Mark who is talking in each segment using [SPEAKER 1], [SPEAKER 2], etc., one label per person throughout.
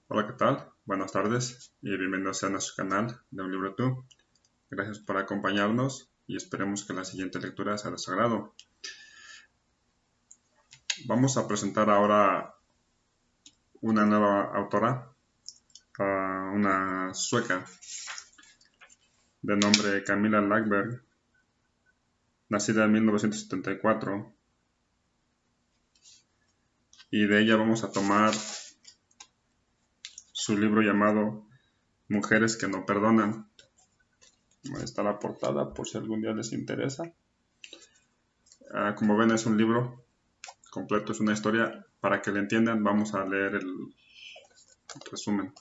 [SPEAKER 1] Hola, ¿qué tal? Buenas tardes y bienvenidos a nuestro canal de Un Libro Tú. Gracias por acompañarnos y esperemos que la siguiente lectura sea de su agrado. Vamos a presentar ahora una nueva autora, una sueca de nombre Camilla Läckberg, nacida en 1974, y de ella vamos a tomar su libro llamado Mujeres que no perdonan. Ahí está la portada por si algún día les interesa. Como ven, es un libro completo, es una historia. Para que le entiendan, vamos a leer el resumen.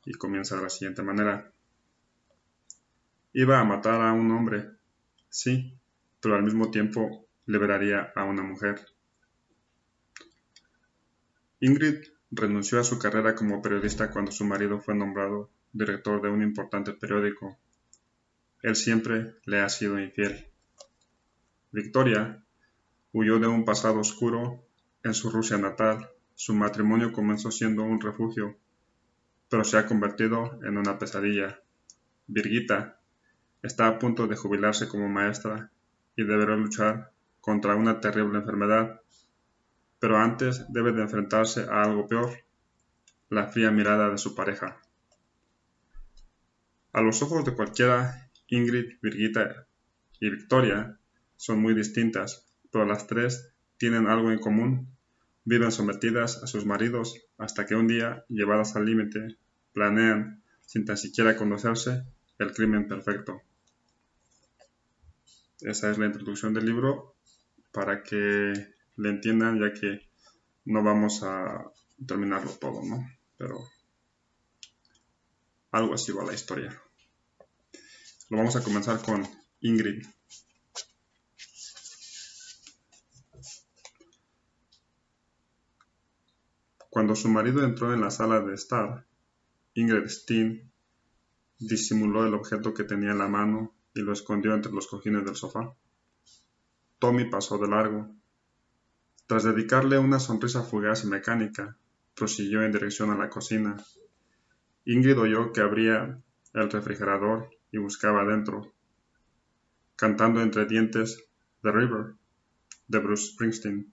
[SPEAKER 1] Y comienza de la siguiente manera. Iba a matar a un hombre, sí, pero al mismo tiempo liberaría a una mujer. Ingrid renunció a su carrera como periodista cuando su marido fue nombrado director de un importante periódico. Él siempre le ha sido infiel. Victoria huyó de un pasado oscuro en su Rusia natal. Su matrimonio comenzó siendo un refugio, pero se ha convertido en una pesadilla. Birgitta está a punto de jubilarse como maestra y deberá luchar contra una terrible enfermedad, pero antes debe de enfrentarse a algo peor, la fría mirada de su pareja. A los ojos de cualquiera, Ingrid, Birgitta y Victoria son muy distintas, pero las tres tienen algo en común. Viven sometidas a sus maridos hasta que un día, llevadas al límite, planean, sin tan siquiera conocerse, el crimen perfecto. Esa es la introducción del libro para que le entiendan, ya que no vamos a terminarlo todo, ¿no? Pero algo así va la historia. Lo vamos a comenzar con Ingrid. Cuando su marido entró en la sala de estar, Ingrid Steen disimuló el objeto que tenía en la mano y lo escondió entre los cojines del sofá. Tommy pasó de largo. Tras dedicarle una sonrisa fugaz y mecánica, prosiguió en dirección a la cocina. Ingrid oyó que abría el refrigerador y buscaba adentro, cantando entre dientes The River, de Bruce Springsteen.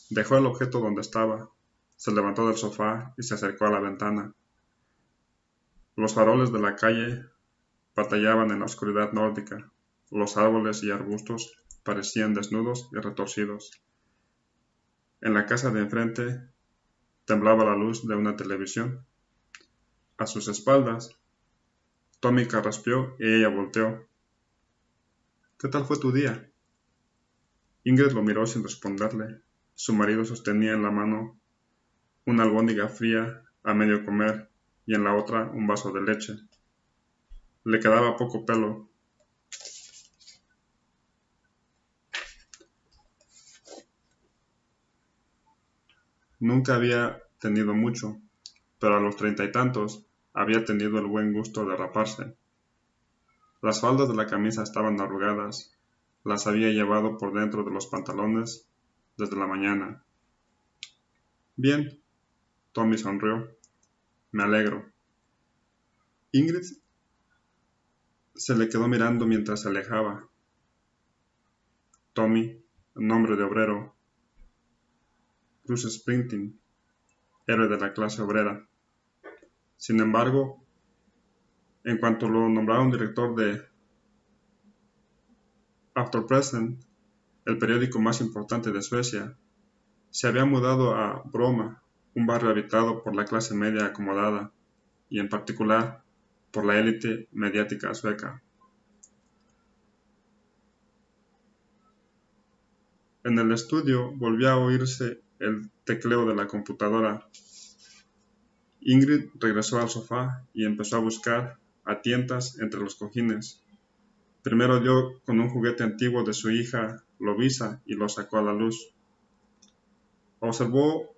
[SPEAKER 1] Dejó el objeto donde estaba, se levantó del sofá y se acercó a la ventana. Los faroles de la calle batallaban en la oscuridad nórdica. Los árboles y arbustos parecían desnudos y retorcidos. En la casa de enfrente temblaba la luz de una televisión. A sus espaldas, Tommy carraspeó y ella volteó. ¿Qué tal fue tu día? Ingrid lo miró sin responderle. Su marido sostenía en la mano una albóndiga fría a medio comer y en la otra un vaso de leche. Le quedaba poco pelo. Nunca había tenido mucho, pero a los 30 y tantos había tenido el buen gusto de raparse. Las faldas de la camisa estaban arrugadas, las había llevado por dentro de los pantalones desde la mañana. Bien, Tommy sonrió. Me alegro. Ingrid se le quedó mirando mientras se alejaba. Tommy, nombre de obrero. Bruce Springsteen, héroe de la clase obrera. Sin embargo, en cuanto lo nombraron director de Aftenposten, el periódico más importante de Suecia, se había mudado a Bromma, un barrio habitado por la clase media acomodada, y en particular por la élite mediática sueca. En el estudio volvió a oírse el tecleo de la computadora. Ingrid regresó al sofá y empezó a buscar a tientas entre los cojines. Primero dio con un juguete antiguo de su hija Lovisa y lo sacó a la luz. Observó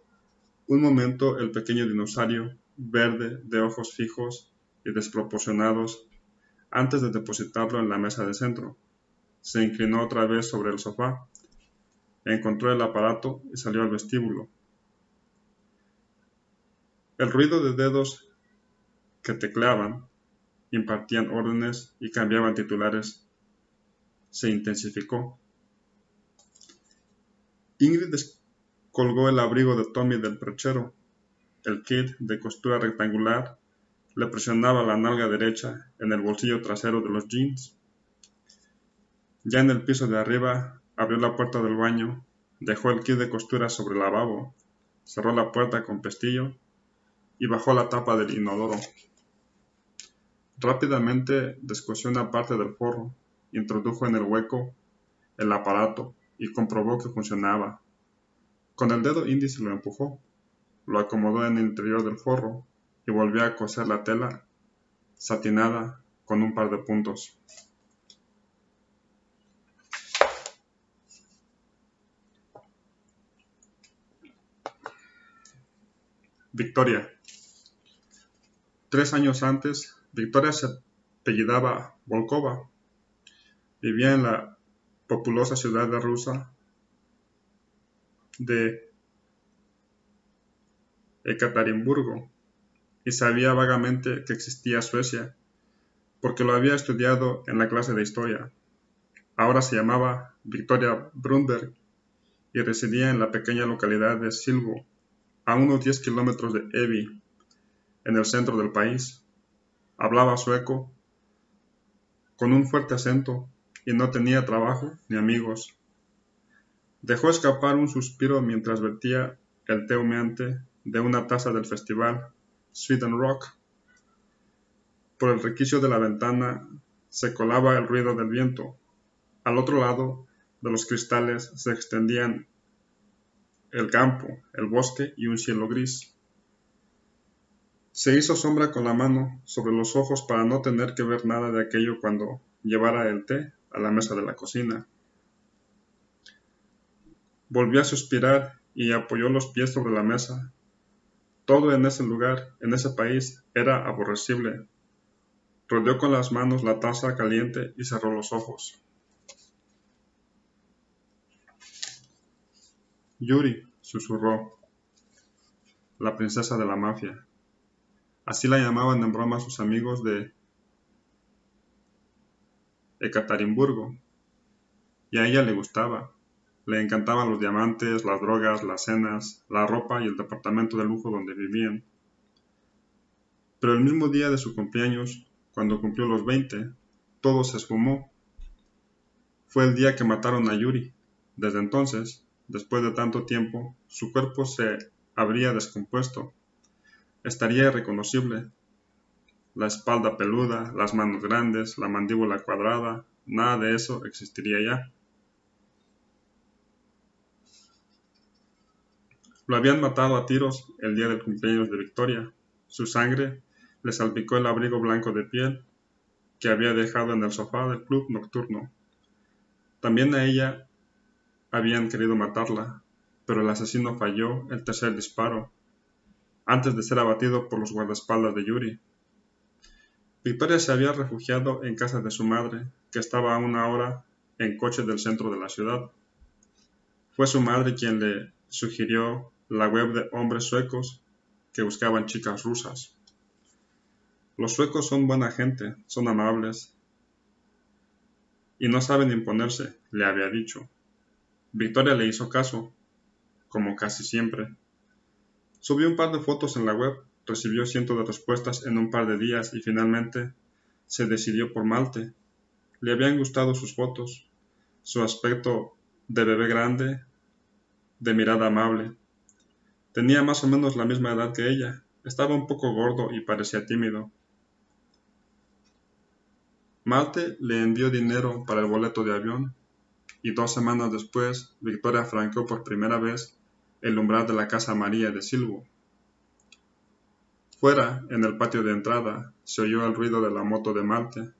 [SPEAKER 1] un momento el pequeño dinosaurio verde de ojos fijos y desproporcionados antes de depositarlo en la mesa de centro. Se inclinó otra vez sobre el sofá, encontró el aparato y salió al vestíbulo. El ruido de dedos que tecleaban, impartían órdenes y cambiaban titulares se intensificó. Ingrid descolgó el abrigo de Tommy del perchero. El kit de costura rectangular le presionaba la nalga derecha en el bolsillo trasero de los jeans. Ya en el piso de arriba, abrió la puerta del baño, dejó el kit de costura sobre el lavabo, cerró la puerta con pestillo y bajó la tapa del inodoro. Rápidamente descosió una parte del forro, introdujo en el hueco el aparato y comprobó que funcionaba. Con el dedo índice lo empujó, lo acomodó en el interior del forro y volvió a coser la tela satinada con un par de puntos. Victoria. 3 años antes, Victoria se apellidaba Volkova. Vivía en la populosa ciudad rusa de Ekaterimburgo y sabía vagamente que existía Suecia, porque lo había estudiado en la clase de historia. Ahora se llamaba Victoria Brunberg y residía en la pequeña localidad de Silvo, a unos 10 kilómetros de Evi, en el centro del país. Hablaba sueco con un fuerte acento y no tenía trabajo ni amigos. Dejó escapar un suspiro mientras vertía el té humeante de una taza del festival Sweden Rock. Por el requicio de la ventana se colaba el ruido del viento. Al otro lado de los cristales se extendían el campo, el bosque y un cielo gris. Se hizo sombra con la mano sobre los ojos para no tener que ver nada de aquello cuando llevara el té a la mesa de la cocina. Volvió a suspirar y apoyó los pies sobre la mesa. Todo en ese lugar, en ese país, era aborrecible. Rodeó con las manos la taza caliente y cerró los ojos. Yuri, susurró, la princesa de la mafia. Así la llamaban en broma sus amigos de Ekaterimburgo. Y a ella le gustaba. Le encantaban los diamantes, las drogas, las cenas, la ropa y el departamento de lujo donde vivían. Pero el mismo día de su cumpleaños, cuando cumplió los 20, todo se esfumó. Fue el día que mataron a Yuri. Desde entonces, después de tanto tiempo, su cuerpo se habría descompuesto. Estaría irreconocible. La espalda peluda, las manos grandes, la mandíbula cuadrada, nada de eso existiría ya. Lo habían matado a tiros el día del cumpleaños de Victoria. Su sangre le salpicó el abrigo blanco de piel que había dejado en el sofá del club nocturno. También a ella habían querido matarla, pero el asesino falló el tercer disparo, antes de ser abatido por los guardaespaldas de Yuri. Victoria se había refugiado en casa de su madre, que estaba a 1 hora en coche del centro de la ciudad. Fue su madre quien le sugirió la web de hombres suecos que buscaban chicas rusas. Los suecos son buena gente, son amables y no saben imponerse, le había dicho. Victoria le hizo caso, como casi siempre. Subió un par de fotos en la web, recibió cientos de respuestas en un par de días y finalmente se decidió por Malte. Le habían gustado sus fotos, su aspecto de bebé grande, de mirada amable. Tenía más o menos la misma edad que ella, estaba un poco gordo y parecía tímido. Malte le envió dinero para el boleto de avión y 2 semanas después Victoria franqueó por primera vez el umbral de la casa María de Silvo. Fuera, en el patio de entrada, se oyó el ruido de la moto de Malte.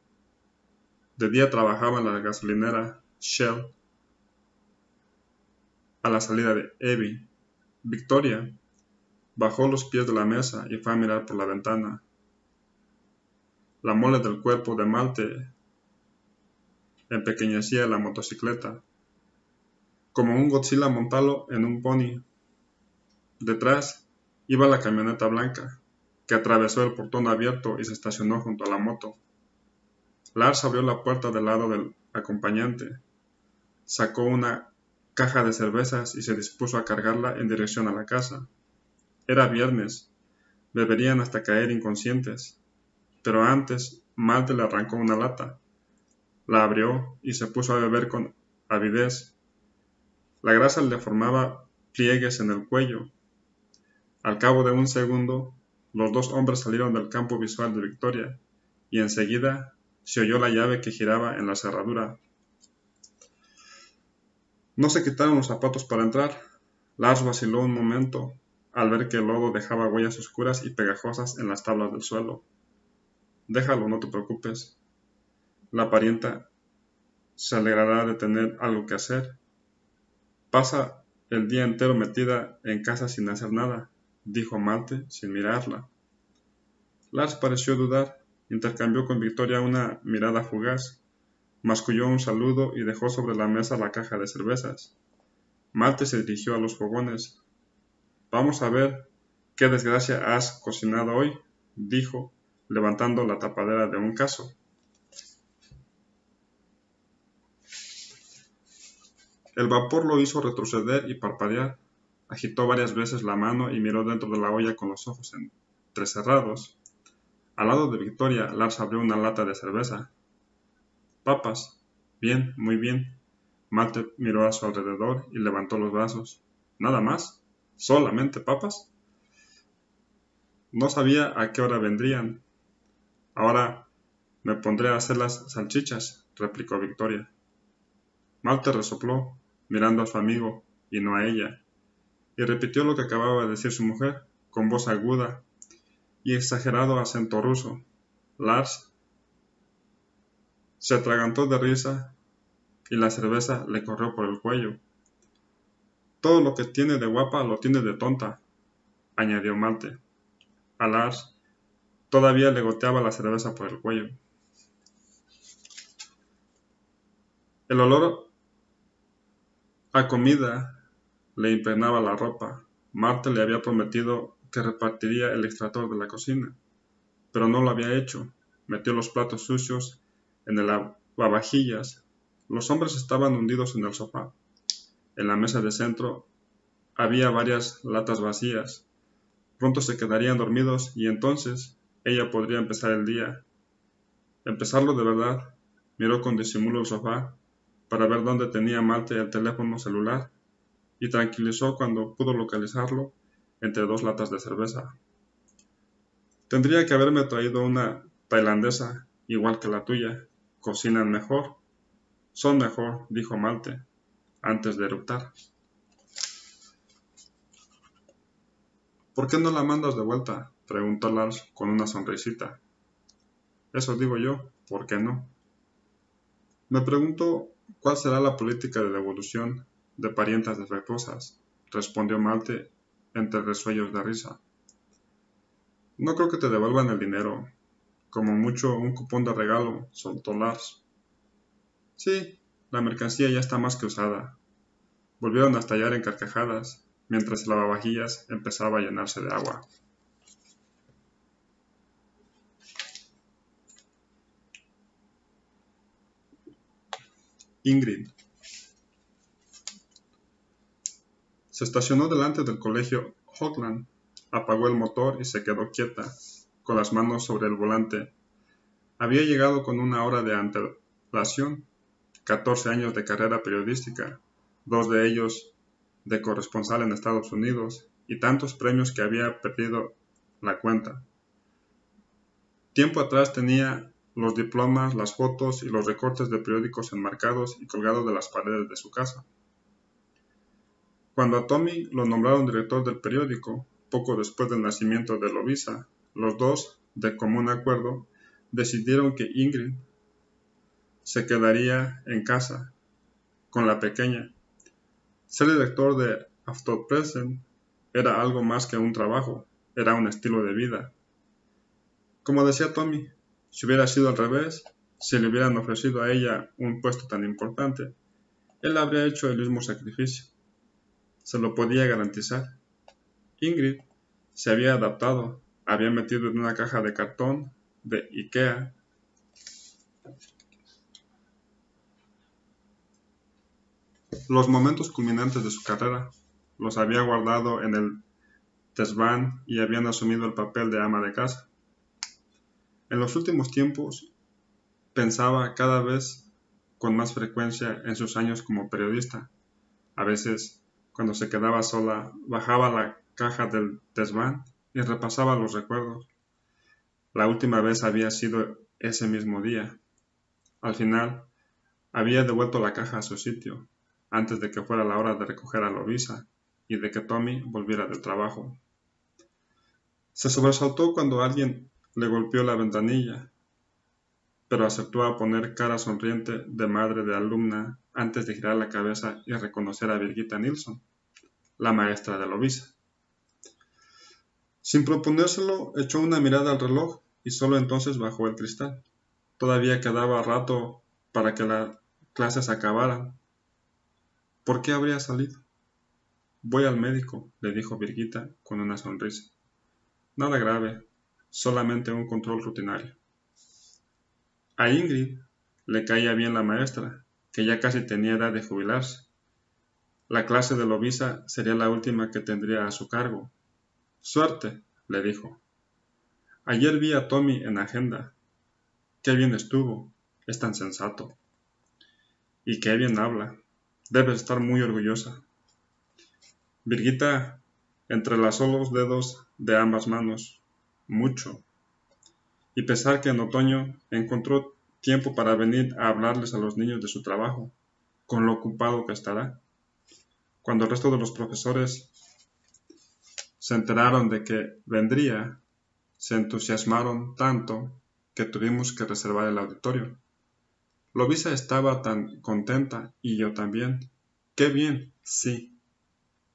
[SPEAKER 1] De día trabajaba en la gasolinera Shell. A la salida de Evi, Victoria bajó los pies de la mesa y fue a mirar por la ventana. La mole del cuerpo de Malte empequeñecía la motocicleta, como un Godzilla montado en un pony. Detrás iba la camioneta blanca, que atravesó el portón abierto y se estacionó junto a la moto. Lars abrió la puerta del lado del acompañante, sacó una caja de cervezas y se dispuso a cargarla en dirección a la casa. Era viernes, beberían hasta caer inconscientes, pero antes Malte le arrancó una lata, la abrió y se puso a beber con avidez. La grasa le formaba pliegues en el cuello. Al cabo de un segundo, los dos hombres salieron del campo visual de Victoria, y enseguida se oyó la llave que giraba en la cerradura. No se quitaron los zapatos para entrar. Lars vaciló un momento al ver que el lodo dejaba huellas oscuras y pegajosas en las tablas del suelo. Déjalo, no te preocupes. La parienta se alegrará de tener algo que hacer. Pasa el día entero metida en casa sin hacer nada, dijo Malte sin mirarla. Lars pareció dudar, intercambió con Victoria una mirada fugaz, masculló un saludo y dejó sobre la mesa la caja de cervezas. Malte se dirigió a los fogones. Vamos a ver qué desgracia has cocinado hoy, dijo, levantando la tapadera de un cazo. El vapor lo hizo retroceder y parpadear. Agitó varias veces la mano y miró dentro de la olla con los ojos entrecerrados. Al lado de Victoria, Lars abrió una lata de cerveza. Papas. Bien, muy bien. Malte miró a su alrededor y levantó los brazos. ¿Nada más? ¿Solamente papas? No sabía a qué hora vendrían. Ahora me pondré a hacer las salchichas, replicó Victoria. Malte resopló, mirando a su amigo y no a ella, y repitió lo que acababa de decir su mujer, con voz aguda y exagerado acento ruso. Lars se atragantó de risa y la cerveza le corrió por el cuello. Todo lo que tiene de guapa lo tiene de tonta, añadió Malte. A Lars todavía le goteaba la cerveza por el cuello. El olor a comida le impregnaba la ropa. Malte le había prometido que repartiría el extractor de la cocina, pero no lo había hecho. Metió los platos sucios en el lavavajillas. Los hombres estaban hundidos en el sofá. En la mesa de centro había varias latas vacías. Pronto se quedarían dormidos y entonces ella podría empezar el día. Empezarlo de verdad. Miró con disimulo el sofá para ver dónde tenía Malte el teléfono celular y tranquilizó cuando pudo localizarlo entre dos latas de cerveza. Tendría que haberme traído una tailandesa igual que la tuya. ¿Cocinan mejor? Son mejor, dijo Malte, antes de eructar. ¿Por qué no la mandas de vuelta? Preguntó Lars con una sonrisita. Eso digo yo, ¿por qué no? Me pregunto cuál será la política de devolución de parientas defectuosas, respondió Malte entre resuellos de risa. No creo que te devuelvan el dinero, como mucho un cupón de regalo, soltó Lars. Sí, la mercancía ya está más que usada. Volvieron a estallar en carcajadas, mientras el lavavajillas empezaba a llenarse de agua. Ingrid. Se estacionó delante del colegio Hoagland, apagó el motor y se quedó quieta, con las manos sobre el volante. Había llegado con una hora de antelación, 14 años de carrera periodística, 2 de ellos de corresponsal en Estados Unidos, y tantos premios que había perdido la cuenta. Tiempo atrás tenía los diplomas, las fotos y los recortes de periódicos enmarcados y colgados de las paredes de su casa. Cuando a Tommy lo nombraron director del periódico, poco después del nacimiento de Lovisa, los dos, de común acuerdo, decidieron que Ingrid se quedaría en casa con la pequeña. Ser director de Aftonbladet era algo más que un trabajo, era un estilo de vida. Como decía Tommy, si hubiera sido al revés, si le hubieran ofrecido a ella un puesto tan importante, él habría hecho el mismo sacrificio. Se lo podía garantizar. Ingrid Se había adaptado, había metido en una caja de cartón de Ikea los momentos culminantes de su carrera, los había guardado en el desván y habían asumido el papel de ama de casa. En los últimos tiempos pensaba cada vez con más frecuencia en sus años como periodista. A veces, cuando se quedaba sola, bajaba la caja del desván y repasaba los recuerdos. La última vez había sido ese mismo día. Al final, había devuelto la caja a su sitio, antes de que fuera la hora de recoger a Lovisa y de que Tommy volviera del trabajo. Se sobresaltó cuando alguien le golpeó la ventanilla, pero acertó a poner cara sonriente de madre de alumna antes de girar la cabeza y reconocer a Birgitta Nilsson, la maestra de Lovisa. Sin proponérselo, echó una mirada al reloj y solo entonces bajó el cristal. Todavía quedaba rato para que las clases acabaran. ¿Por qué habría salido? Voy al médico, le dijo Birgitta con una sonrisa. Nada grave, solamente un control rutinario. A Ingrid le caía bien la maestra, que ya casi tenía edad de jubilarse. La clase de Lovisa sería la última que tendría a su cargo. Suerte, le dijo. Ayer vi a Tommy en agenda. Qué bien estuvo, es tan sensato. Y qué bien habla. Debes estar muy orgullosa. Birgitta entrelazó los dedos de ambas manos. Mucho. Y pensar que en otoño encontró tiempo para venir a hablarles a los niños de su trabajo, con lo ocupado que estará. Cuando el resto de los profesores se enteraron de que vendría, se entusiasmaron tanto que tuvimos que reservar el auditorio. Lovisa estaba tan contenta y yo también. ¡Qué bien! Sí.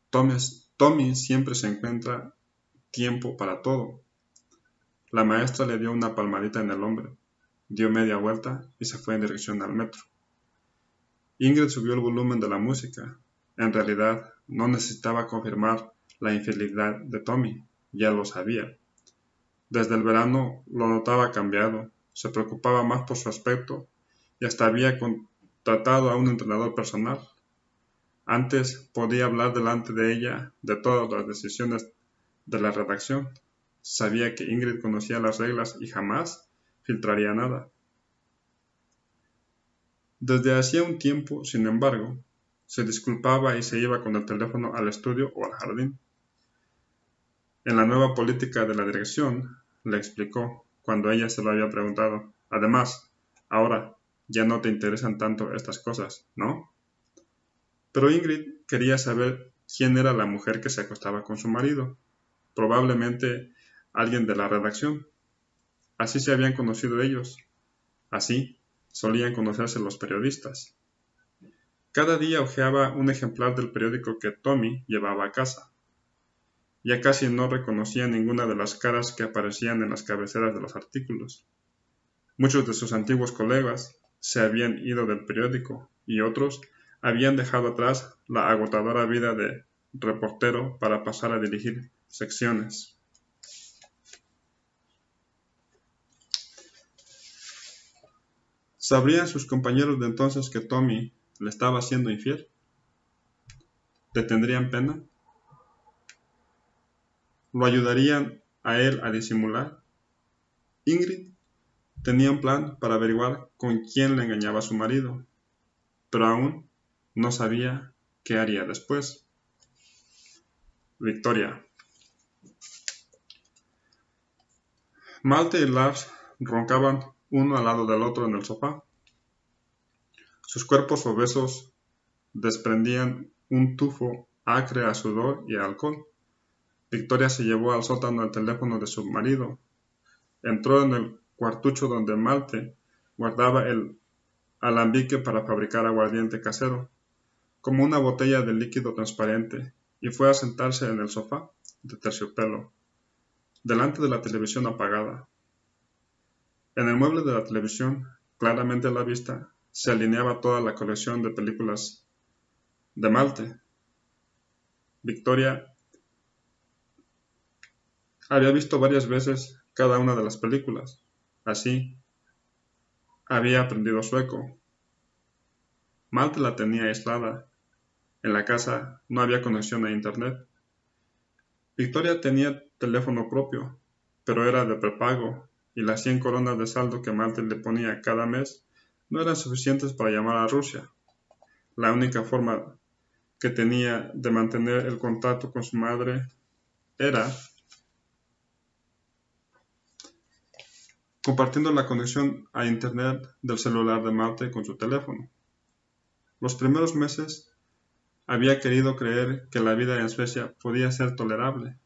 [SPEAKER 1] Tommy siempre se encuentra tiempo para todo. La maestra le dio una palmadita en el hombro, dio media vuelta y se fue en dirección al metro. Ingrid subió el volumen de la música. En realidad, no necesitaba confirmar la infidelidad de Tommy, ya lo sabía. Desde el verano lo notaba cambiado, se preocupaba más por su aspecto y hasta había contratado a un entrenador personal. Antes podía hablar delante de ella de todas las decisiones de la redacción. Sabía que Ingrid conocía las reglas y jamás filtraría nada. Desde hacía un tiempo, sin embargo, se disculpaba y se iba con el teléfono al estudio o al jardín. En la nueva política de la dirección, le explicó, cuando ella se lo había preguntado. Además, ahora ya no te interesan tanto estas cosas, ¿no? Pero Ingrid quería saber quién era la mujer que se acostaba con su marido. Probablemente alguien de la redacción. Así se habían conocido ellos. Así solían conocerse los periodistas. Cada día hojeaba un ejemplar del periódico que Tommy llevaba a casa. Ya casi no reconocía ninguna de las caras que aparecían en las cabeceras de los artículos. Muchos de sus antiguos colegas se habían ido del periódico y otros habían dejado atrás la agotadora vida de reportero para pasar a dirigir secciones. ¿Sabrían sus compañeros de entonces que Tommy le estaba siendo infiel? ¿Le tendrían pena? ¿Lo ayudarían a él a disimular? Ingrid tenía un plan para averiguar con quién le engañaba a su marido, pero aún no sabía qué haría después. Victoria. Malte y Lars roncaban uno al lado del otro en el sofá. Sus cuerpos obesos desprendían un tufo acre a sudor y a alcohol. Victoria se llevó al sótano el teléfono de su marido. Entró en el cuartucho donde Malte guardaba el alambique para fabricar aguardiente casero, como una botella de líquido transparente, y fue a sentarse en el sofá de terciopelo, delante de la televisión apagada. En el mueble de la televisión, claramente a la vista, se alineaba toda la colección de películas de Malte. Victoria Había visto varias veces cada una de las películas. Así, había aprendido sueco. Malte la tenía aislada. En la casa no había conexión a internet. Victoria tenía teléfono propio, pero era de prepago, y las 100 coronas de saldo que Malte le ponía cada mes no eran suficientes para llamar a Rusia. La única forma que tenía de mantener el contacto con su madre era compartiendo la conexión a internet del celular de Malte con su teléfono. Los primeros meses había querido creer que la vida en Suecia podía ser tolerable,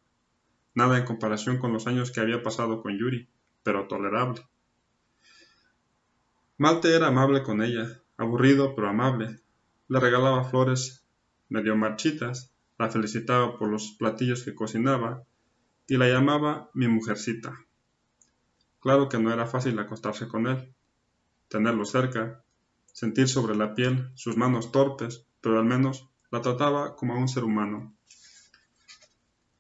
[SPEAKER 1] nada en comparación con los años que había pasado con Yuri, pero tolerable. Malte era amable con ella, aburrido pero amable. Le regalaba flores medio marchitas, la felicitaba por los platillos que cocinaba y la llamaba mi mujercita. Claro que no era fácil acostarse con él, tenerlo cerca, sentir sobre la piel sus manos torpes, pero al menos la trataba como a un ser humano.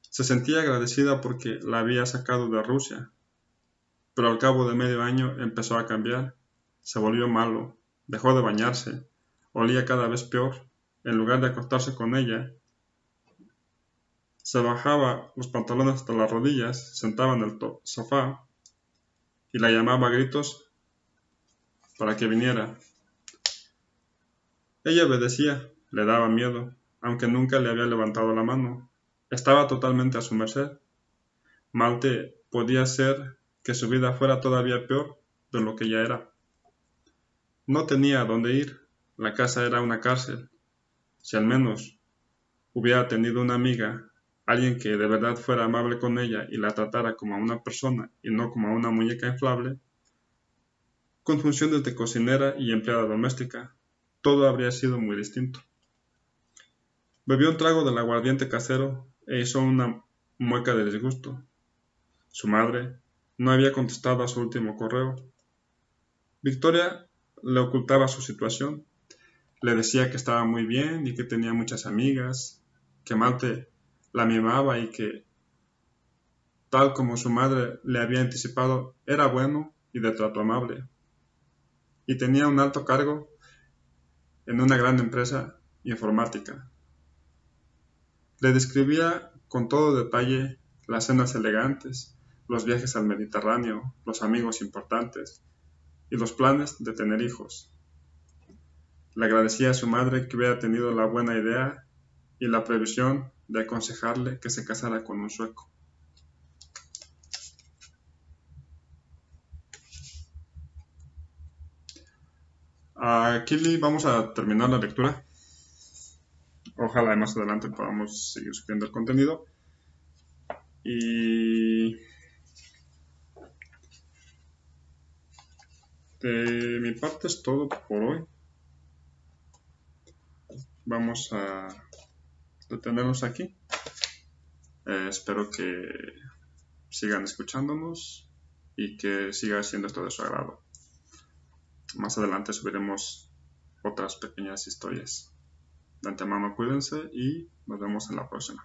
[SPEAKER 1] Se sentía agradecida porque la había sacado de Rusia, pero al cabo de medio año empezó a cambiar. Se volvió malo, dejó de bañarse, olía cada vez peor. En lugar de acostarse con ella, se bajaba los pantalones hasta las rodillas, se sentaba en el sofá y la llamaba a gritos para que viniera. Ella obedecía, le daba miedo, aunque nunca le había levantado la mano. Estaba totalmente a su merced. Malte podía hacer que su vida fuera todavía peor de lo que ya era. No tenía a dónde ir. La casa era una cárcel. Si al menos hubiera tenido una amiga, alguien que de verdad fuera amable con ella y la tratara como a una persona y no como a una muñeca inflable, con funciones de cocinera y empleada doméstica, todo habría sido muy distinto. Bebió un trago del aguardiente casero e hizo una mueca de disgusto. Su madre no había contestado a su último correo. Victoria le ocultaba su situación. Le decía que estaba muy bien y que tenía muchas amigas, que Malte la mimaba y que, tal como su madre le había anticipado, era bueno y de trato amable. Y tenía un alto cargo en una gran empresa informática. Le describía con todo detalle las cenas elegantes, los viajes al Mediterráneo, los amigos importantes y los planes de tener hijos. Le agradecía a su madre que hubiera tenido la buena idea y la previsión de aconsejarle que se casara con un sueco. Aquí vamos a terminar la lectura. Ojalá más adelante podamos seguir subiendo el contenido. Y de mi parte es todo por hoy. Vamos a detenernos aquí. Espero que sigan escuchándonos y que siga siendo esto de su agrado. Más adelante subiremos otras pequeñas historias. De antemano cuídense y nos vemos en la próxima.